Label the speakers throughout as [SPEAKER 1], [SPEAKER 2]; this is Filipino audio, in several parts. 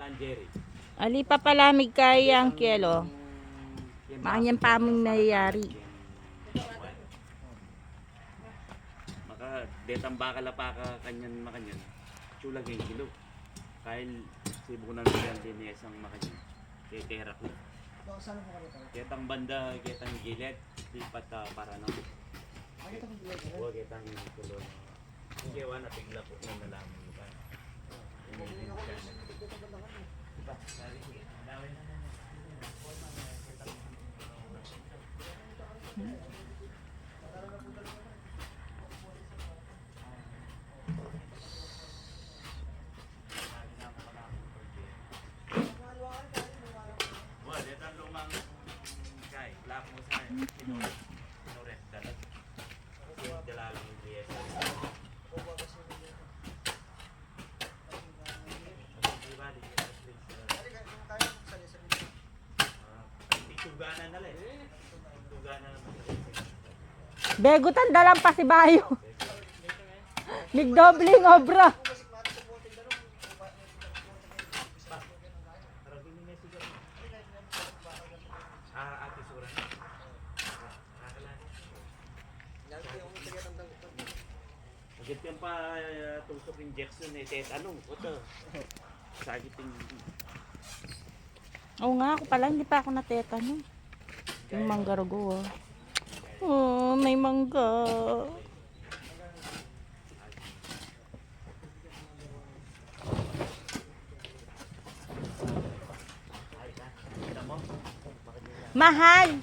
[SPEAKER 1] Lanjeri.
[SPEAKER 2] Ali pa palamig kay ang kielo. Makanyang pamong nangyayari.
[SPEAKER 1] Maka detang bakal pa ka kanyan makanyan. Chulag yung kilo. Kahil sibo na yan din isang makanyan. Kaya ko. Ketang banda, ketang gilid, lipat para no. Huwag ketang kulo. Hindi wala bigla po na nalaman mo ba.
[SPEAKER 2] Begutan dalang pa si Bayo. Nigdobling obra.
[SPEAKER 1] Agad yung pa tusok injection eh, anong ito? Sakit yung...
[SPEAKER 2] Oo nga, ako pala, hindi pa ako natetano. Yung manggarugo, oh. Oh, may mangga. Mahal.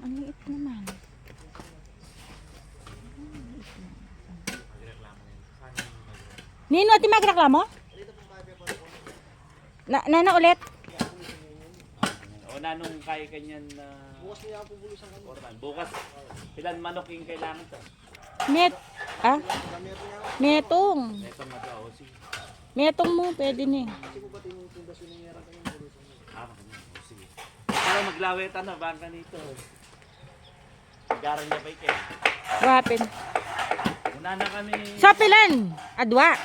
[SPEAKER 2] Ang liit naman. Nino, ati magreklamo? Na ulit?
[SPEAKER 1] O nanong kaya kanyan na... bukas niya po bulusan kami. Bukas, ilan manok yung kailangan to?
[SPEAKER 2] Metong.
[SPEAKER 1] Netong na to, sige.
[SPEAKER 2] Metong mo, pwede ni.
[SPEAKER 1] Sige. Para maglawet ano, bangka nito. Garang niya ba ike?
[SPEAKER 2] Wapin.
[SPEAKER 1] Una na kami...
[SPEAKER 2] Sa pilan? Adwa?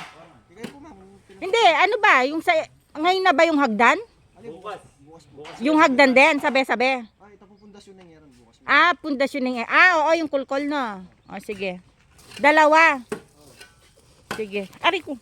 [SPEAKER 2] Hindi, ano ba? Yung sa... Ngayon na ba yung hagdan?
[SPEAKER 1] Bukas.
[SPEAKER 2] Yung hagdan din, sabi-sabi.
[SPEAKER 3] Ito po pundasyon ng yaran bukas.
[SPEAKER 2] Pundasyon ng... oo, yung kulkol no. O, sige. Dalawa. Sige. Ari ko.